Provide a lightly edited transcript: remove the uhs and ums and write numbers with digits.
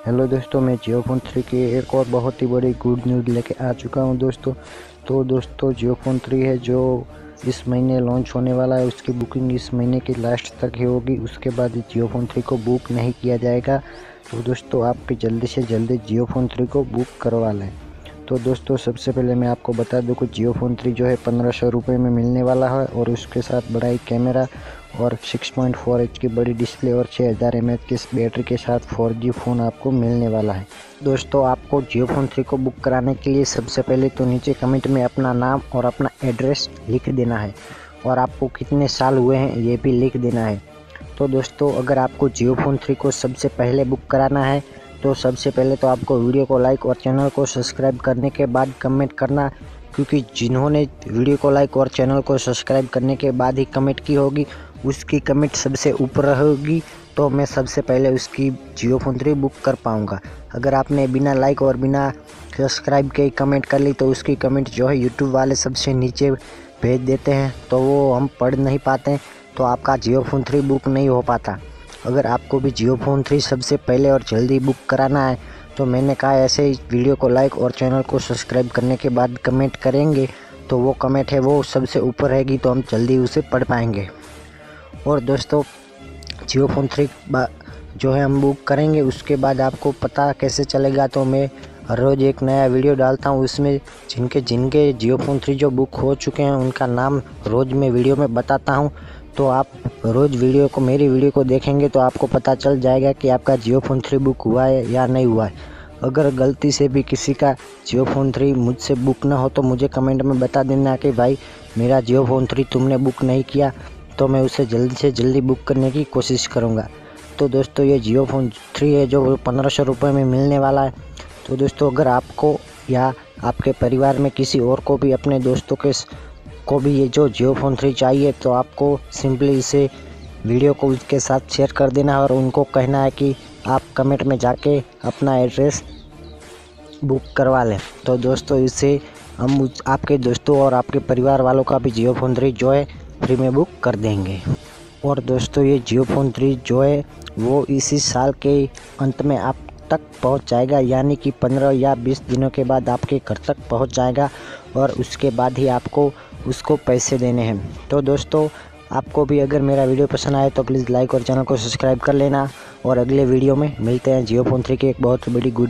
Hello दोस्तों, मैं जियो phone 3 की एक और बहुत ही बड़ी गुड न्यूज़ लेके आ चुका हूं दोस्तों। तो दोस्तों जियो फोन 3 है जो इस महीने लॉन्च होने वाला है, उसकी बुकिंग इस महीने की लास्ट तक ही होगी। उसके बाद जियो फोन 3 को बुक नहीं किया जाएगा। तो दोस्तों आप जल्दी से जल्दी जियो फोन 3 को बुक करवा लें। तो दोस्तों सबसे पहले मैं आपको बता दूं कि जियो फोन 3 जो है 1500 रुपये में मिलने वाला है और उसके साथ बड़ा ही कैमरा और 6.4 इंच की बड़ी डिस्प्ले और 6000 mAh की बैटरी के साथ 4G फ़ोन आपको मिलने वाला है। दोस्तों आपको जियो फोन 3 को बुक कराने के लिए सबसे पहले तो नीचे कमेंट में अपना नाम और अपना एड्रेस लिख देना है और आपको कितने साल हुए हैं ये भी लिख देना है। तो दोस्तों अगर आपको जियो फोन 3 को सबसे पहले बुक कराना है तो सबसे पहले तो आपको वीडियो को लाइक और चैनल को सब्सक्राइब करने के बाद कमेंट करना, क्योंकि जिन्होंने वीडियो को लाइक और चैनल को सब्सक्राइब करने के बाद ही कमेंट की होगी उसकी कमेंट सबसे ऊपर रहेगी, तो मैं सबसे पहले उसकी जियो फोन 3 बुक कर पाऊँगा। अगर आपने बिना लाइक और बिना सब्सक्राइब के कमेंट कर ली तो उसकी कमेंट जो है यूट्यूब वाले सबसे नीचे भेज देते हैं, तो वो हम पढ़ नहीं पाते, तो आपका जियो फोन 3 बुक नहीं हो पाता। अगर आपको भी जियो फोन 3 सबसे पहले और जल्दी बुक कराना है तो मैंने कहा ऐसे ही वीडियो को लाइक और चैनल को सब्सक्राइब करने के बाद कमेंट करेंगे तो वो कमेंट है वो सबसे ऊपर रहेगी, तो हम जल्दी उसे पढ़ पाएंगे। और दोस्तों जियो फोन 3 जो है हम बुक करेंगे उसके बाद आपको पता कैसे चलेगा, तो मैं हर रोज़ एक नया वीडियो डालता हूँ, उसमें जिनके जियो फोन 3 जो बुक हो चुके हैं उनका नाम रोज़ मैं वीडियो में बताता हूँ। तो आप रोज़ मेरी वीडियो को देखेंगे तो आपको पता चल जाएगा कि आपका जियो फोन 3 बुक हुआ है या नहीं हुआ है। अगर गलती से भी किसी का जियो फोन 3 मुझसे बुक ना हो तो मुझे कमेंट में बता देना कि भाई मेरा जियो फोन 3 तुमने बुक नहीं किया, तो मैं उसे जल्दी से जल्दी बुक करने की कोशिश करूँगा। तो दोस्तों ये जियो फोन 3 है जो 1500 रुपये में मिलने वाला है। तो दोस्तों अगर आपको या आपके परिवार में किसी और को भी अपने दोस्तों को भी ये जो जियो फोन 3 चाहिए तो आपको सिंपली इसे वीडियो को उसके साथ शेयर कर देना है और उनको कहना है कि आप कमेंट में जाके अपना एड्रेस बुक करवा लें। तो दोस्तों इससे हम आपके दोस्तों और आपके परिवार वालों का भी जियो फोन 3 जो है फ्री में बुक कर देंगे। और दोस्तों ये जियो फोन 3 जो है वो इसी साल के अंत में आप तक पहुंच जाएगा, यानी कि 15 या 20 दिनों के बाद आपके घर तक पहुंच जाएगा और उसके बाद ही आपको उसको पैसे देने हैं। तो दोस्तों आपको भी अगर मेरा वीडियो पसंद आए तो प्लीज़ लाइक और चैनल को सब्सक्राइब कर लेना और अगले वीडियो में मिलते हैं जियो फोन 3 की एक बहुत बड़ी गुड